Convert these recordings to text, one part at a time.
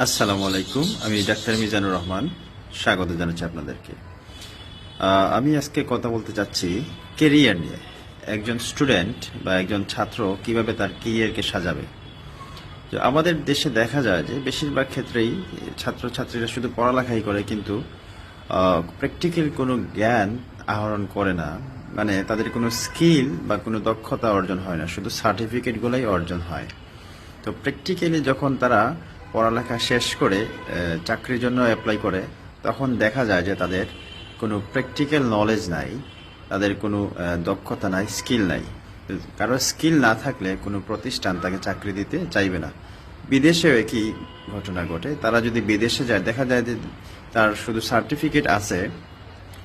আসসালামু আলাইকুম। আমি ডাক্তার মিজানুর রহমান, স্বাগত জানাচ্ছি আপনাদেরকে। আমি আজকে কথা বলতে চাচ্ছি কেরিয়ার নিয়ে। একজন স্টুডেন্ট বা একজন ছাত্র কিভাবে তার কেরিয়ারকে সাজাবে। তো আমাদের দেশে দেখা যায় যে বেশিরভাগ ক্ষেত্রেই ছাত্রছাত্রীরা শুধু পড়ালেখাই করে, কিন্তু প্র্যাকটিক্যাল কোনো জ্ঞান আহরণ করে না। মানে তাদের কোনো স্কিল বা কোনো দক্ষতা অর্জন হয় না, শুধু সার্টিফিকেটগুলোই অর্জন হয়। তো প্র্যাকটিক্যালি যখন তারা পড়ালেখা শেষ করে চাকরির জন্য অ্যাপ্লাই করে, তখন দেখা যায় যে তাদের কোনো প্র্যাকটিক্যাল নলেজ নাই, তাদের কোনো দক্ষতা নাই, স্কিল নাই। কারো স্কিল না থাকলে কোনো প্রতিষ্ঠান তাকে চাকরি দিতে চাইবে না। বিদেশেও একই ঘটনা ঘটে। তারা যদি বিদেশে যায়, দেখা যায় যে তার শুধু সার্টিফিকেট আছে,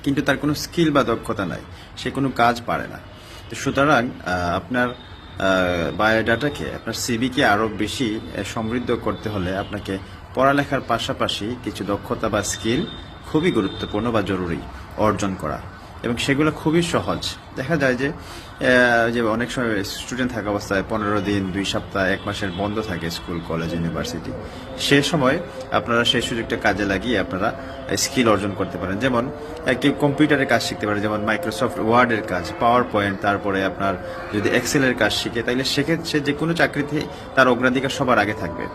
কিন্তু তার কোনো স্কিল বা দক্ষতা নাই, সে কোনো কাজ পারে না। তো সুতরাং আপনার বায়োডাটাকে, আপনার সিভিকে আরও বেশি সমৃদ্ধ করতে হলে আপনাকে পড়ালেখার পাশাপাশি কিছু দক্ষতা বা স্কিল খুবই গুরুত্বপূর্ণ বা জরুরি অর্জন করা, এবং সেগুলো খুবই সহজ। দেখা যায় যে অনেক সময় স্টুডেন্ট থাকা অবস্থায় 15 দিন, 2 সপ্তাহ, 1 মাসের বন্ধ থাকে স্কুল, কলেজ, ইউনিভার্সিটি। সে সময় আপনারা সেই সুযোগটা কাজে লাগিয়ে আপনারা স্কিল অর্জন করতে পারেন। যেমন কেউ কম্পিউটারের কাজ শিখতে পারে, যেমন মাইক্রোসফট ওয়ার্ডের কাজ, পাওয়ার পয়েন্ট, তারপরে আপনার যদি এক্সেলের কাজ শিখে, তাইলে সেক্ষেত্রে যে কোনো চাকরিতে তার অগ্রাধিকার সবার আগে থাকবে।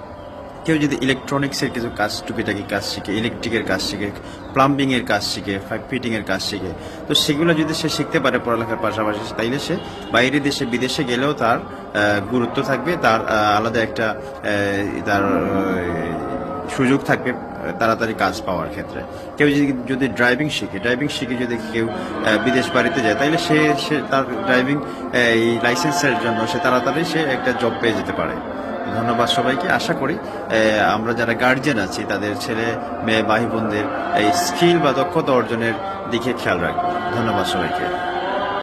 কেউ যদি ইলেকট্রনিক্সের কিছু কাজ, টুকিটাকি কাজ শিখে, ইলেকট্রিকের কাজ শিখে, প্লাম্বিংয়ের কাজ শিখে, পাইপ ফিটিংয়ের কাজ শিখে, তো সেগুলো যদি সে শিখতে পারে পড়ালেখার পাশাপাশি, তাইলে সে বাইরে দেশে বিদেশে গেলেও তার গুরুত্ব থাকবে, তার আলাদা একটা তার সুযোগ থাকবে তাড়াতাড়ি কাজ পাওয়ার ক্ষেত্রে। কেউ যদি ড্রাইভিং শিখে যদি কেউ বিদেশ বাড়িতে যায়, তাইলে সে তার ড্রাইভিং এই লাইসেন্সের জন্য সে তাড়াতাড়ি একটা জব পেয়ে যেতে পারে। ধন্যবাদ সবাইকে। আশা করি আমরা যারা গার্জিয়ান আছি তাদের ছেলে মেয়ে ভাই বোনদের এই স্কিল বা দক্ষতা অর্জনের দিকে খেয়াল রাখবো। ধন্যবাদ সবাইকে।